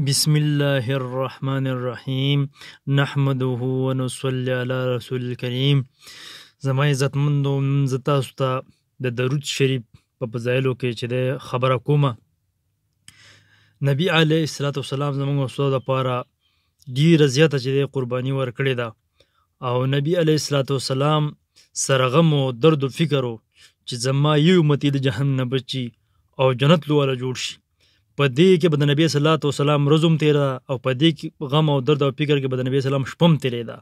بسم الله الرحمن الرحیم نحمده ونصلي على رسول الکریم. زما عزتمندو زه تاسو ته د درود شریف په فضایلو کې چې د خبره کومه. نبی علیه الصلاة والسلام زموږ استاد لپاره ډېره زیاته چې د قرباني ورکړې ده او نبی علیه الصلاة والسلام سره غم او درد و فکر و چې زما یو امتی د جهنم نه بچي او جنت لو والا جوړ شي. په دې کې به د نبی صلی الله علیه وسلم ورځ هم تېره او په دې کې غم او درد او فکر کې به د نبی صلی الله علیه وسلم شپه هم تېرېده.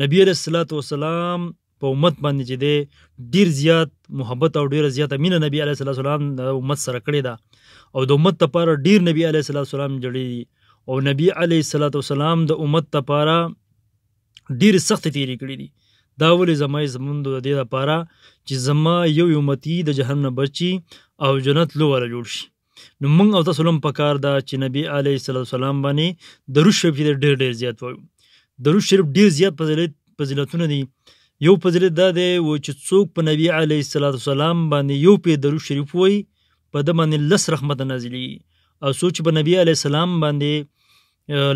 نبی علیه الصلاة والسلام په امت باندې چې دی ډېر زیات محبت او ډېره زیاته مینه نبی علیه الصلاة والسلام د امت سره کړې ده او د امت لپاره ډېر نبی علیه الصلاة والسلام جړې دي او نبی علیه الصلاة والسلام د امت لپاره ډېرې سختې تېرې کړې دي. دا ولې زما زموندو د دې لپاره چې زما یو امتي د جهنم نه بچي او جنت لو والا جوړ شي. نو موږ او تاسو هم پکار ده چې نبی علیه الصلاة والسلام باندې درود شریف چې ډېر زیات وایو. درود شریف ډېر زیات فضیلتونه دي. یو فضیلت دا دی چې څوک په نبی علیه الصلاة والسلام باندې یو پې درود شریف وایي په ده باندې 10 رحمت نازلېږي او څوک چې په نبی علیه السلام باندې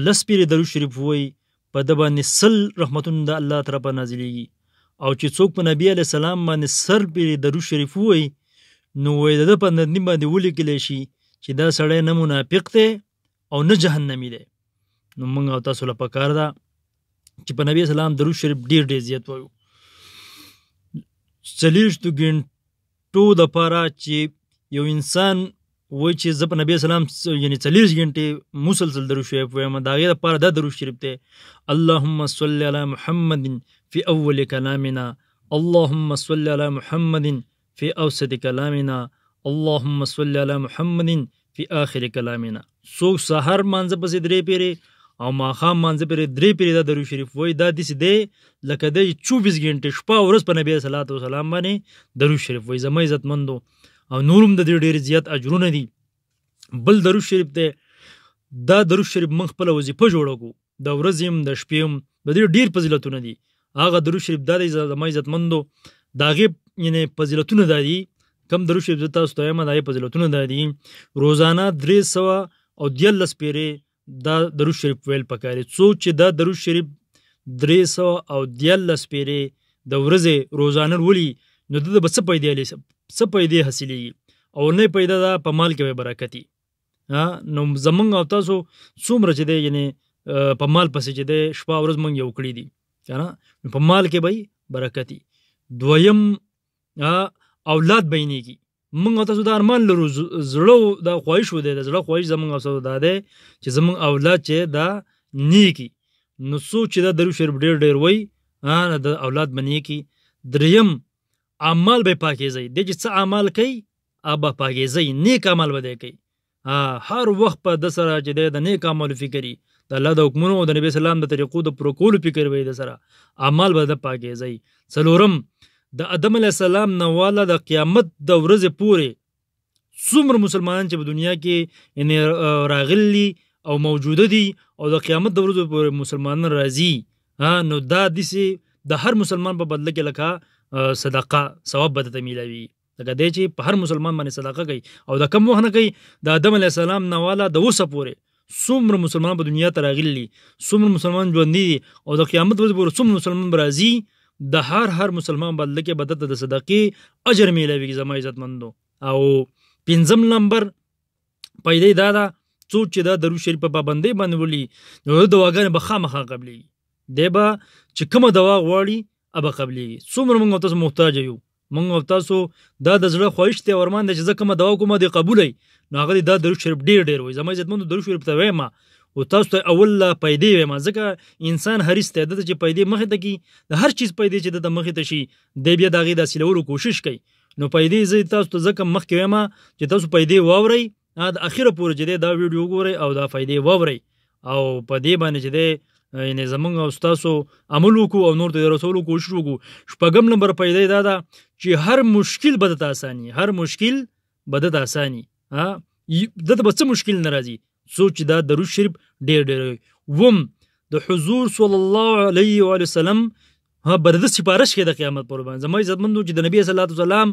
10 پېرې درود شریف وایي په ده باندې 100 رحمتونه د الله طرفه نازلېږي او چې څوک په نبی علیه السلام باندې 100 پېرې درود شریف وایي نو د ده په ندني باندې ولیکلی شي چې دا سړی نه منافق دی او نه جهنمي دی. نو موږ او تاسو له پکار ده چې په نبي اسلام درود شریف ډېر زیات وایو. 40 ګنټو دپاره چې یو انسان وایي چې زه په نبي اسلام یعنې 40 ګنټې مسلسل درود شریف وایم د هغې دپاره دا درود شریف دی: اللهم صل علی محمد فی اول کلامنا، اللهم صل علی محمد فی اوسط کلامنا، اللهم صل علی محمد فی آخر کلامنا. څوک سحر مانځه پسې 3 پېرې او ماښام مانځه پېرې 3 پېرې دا درود شریف وایي دا داسې دی لکه دی 24 ګنټې شپه او ورځ په نبي صلی وسلام باندې درود شریف وایي. زما عزتمندو او نور هم د دې ډېر زیات اجرونه دي. بل درود شریف دی، دا درود شریف موږ خپله وظیفه جوړه کړو د ورځې هم د شپې هم د دې ډېر فضیلتونه دي. هغه درود شریف دا دی زما عزتمندو د هغې یعنې فضیلتونه دا دي کم درود شریف زه تاسو ته وایم د هغې فضیلتونه دا دي روزانه 314 پېرې دا درود شریف ویل پکار دي. څوک چې دا درود شریف 314 پېرې د ورځې روزانه ولي نو د به څه پیدې حاصلېږي او نه پیدا ده په مال کې به برکت وي. نو زمونږ او تاسو څومره چې دی یعنې په مال پسې چې دی شپه ورځ موږ یو کړي دي که نه په مال کې به برکت وي. دویم اولاد بینېږي. موږ او تاسو دا ارمان لرو زړه دا خواهش و دی د زړه خواهش زموږ او تاسو دا دی چې زموږ اولاد چې دا نیکي نو څوک چې دا درود شریف ډېر وایي د اولاد به نیکي. دریم اعمال به پاکیزئ. دی چې څه اعمال کوي به پاکیزئ نیک عمل به دی کوي. هر وخت په ده سره چې دی د نیک عملو فکر وي د الله د حکمونو او د نبي اسلام د طریقو د پوره کولو فکر وي د سره اعمال به د پاکیزئ. څلورم د آدم علیه السلام نه والا د قیامت د ورځې پورې څومره مسلمانان چې په دنیا کې راغلي او موجوده دي او د قیامت د ورځې پورې مسلمانان راځي نو دا داسې د هر مسلمان په بدله کې لکه صدقه ثواب به درته میلاوي لکه دی چې په هر مسلمان باندې صدقه کوي او د کم وخت نه کوي د آدم علیه السلام نه والا د اوسه پورې څومره مسلمان په دنیا ته راغلي څومره مسلمان ژوندي دي او د قیامت ورځې پورې څومره مسلمان به راځي د هر مسلمان بدله کې به درته د صدقې اجر میلاوي زما عزتمندو. او 5 نمبر پیدې دا ده څوک چې دا درود شریف په پابندۍ باندې ولي نو د دواګانې به خامخا قبلېږي. دی به چې کومه دوا غواړي به قبلېږي. څومره موږ او تاسو محتاج یو موږ او تاسو دا د زړه خواهش دی او ارمان دی چې زه کومه دوا کومه دی قبولوي نو هغه دا درود شریف ډېر وایي. زما عزتمندو درود شریف ته وایم او تاسو ته اول پیدې وایم ځکه انسان حریص دی دته چې پیدې مخې ته کي د هر چیز پیدې چې دته مخې ته شي دی بیا د هغې د حاصلولو کوشش کوي. نو پیدې زه تاسو ته ځکه مخکې وایم چې تاسو پیدې واورئ د اخره پورې چې دی دا ویډیو وګورئ او دا پیدې واورئ او په دې باندې چې دی یعنې زموږ او ستاسو عمل وکړو او نور ته د رسولو کوشش وکړو. 6 نمبر پیدې دا ده چې هر مشکل به درته اساني هر مشکل به درته اساني دته به څه مشکل نه راځي څوک چې دا درود شریف ډېر وم د حضور صلی الله علیه و وسلم ها برده سپارش کې د قیامت پر باندې زما عزتمندو چې د نبی صلی الله علیه وسلم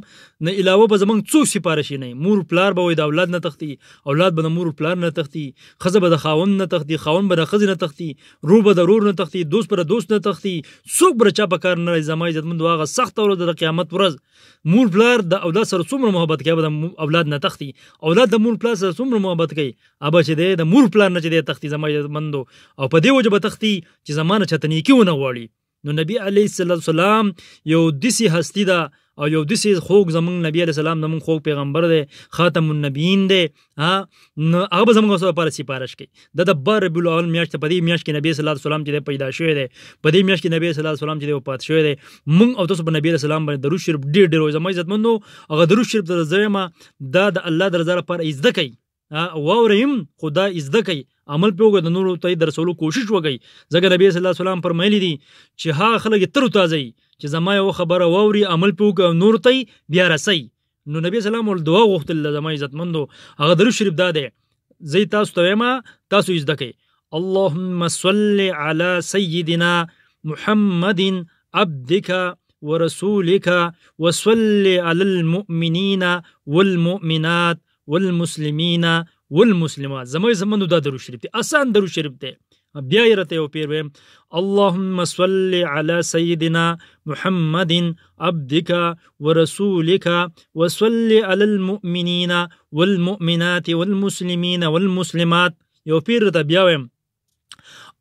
نه علاوه به زمونږ څوک سپارش نه مور پلار به وي د اولاد نه تختی اولاد به د مور پلار نه تختی خزه به د خاوند نه تختی خاوند به د خزه نه تختی رور به د رور نه تختی دوست به د دوست نه تختی څوک به چا په کار نه زما عزتمندو هغه سخت ورځ د قیامت ورځ مور پلار د اولاد سره څومره محبت کوي د اولاد نه تختی اولاد د مور پلار سره څومره محبت کوي ابا چې د مور پلار نه چې تختی زما عزتمندو او په دې وجه به تختی چې زمانه چتنی کیونه وړي نو نبی علیه السلام یو دسی هستی دا او یو دسی خوږ زمونږ نبی علیه السلام زمونږ خوږ پیغمبر دی خاتم النبیین دی نو هغه به زمونږ لپاره سپارش کوي د ربیع الاول میاشت په دې میاشت کې نبی صلی الله علیه وسلم چې پیدا شوی دی په دې میاشت کې نبی صلی الله علیه وسلم چې وفات شوی دی موږ او تاسو په نبی علیه السلام باندې درود شریف ډېر زما عزتمنو هغه درود شریف د زما د الله د رضا لپاره عزت کوي واوریم خدا عزت کوي عمل په وګړو د نورو ته د رسولو کوشش وکړي ځکه نبی صلی الله علیه وسلم فرمایلی دي چې ها خلک تر تازه چې زما یو خبره واوري عمل په وګړو نور ته بیا رسي نو نبی صلی الله علیه وسلم دعا غوښتل زما عزتمندو هغه درود شریف دا دی زي تاسو ته ما تاسو عزت کوي اللهم صل على سيدنا محمد عبدك ورسولك وصل على المؤمنين والمؤمنات والمسلمین والمسلمات زمانو دا درود شریف دی آسان درود شریف دی بیا یې راته یو پیر ویم اللهم صل على سيدنا محمد عبدك ورسولك وصل على المؤمنين والمؤمنات والمسلمين والمسلمات یو پیر راته بیا ویم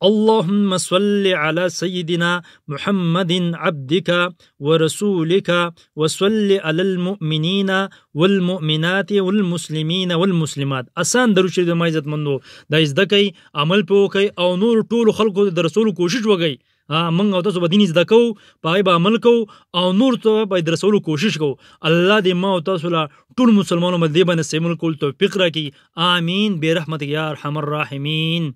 اللهم صل على سيدنا محمد عبدك ورسولك وصل على المؤمنين والمؤمنات والمسلمين والمسلمات آسان درود شریف د ما عزتمندو دا زده کوي عمل په وکړي او نور ټولو خلکو د رسولو کوشش وکړي موږ او تاسو به دین زده کوو په هغې به عمل کوو او نور ته به د رسولو کوشش کوو الله دې ما او تاسو له ټول مسلمانانو باندې دې باندې استعمال کول توفیق راکړي آمین برحمتک یا ارحم الراحمین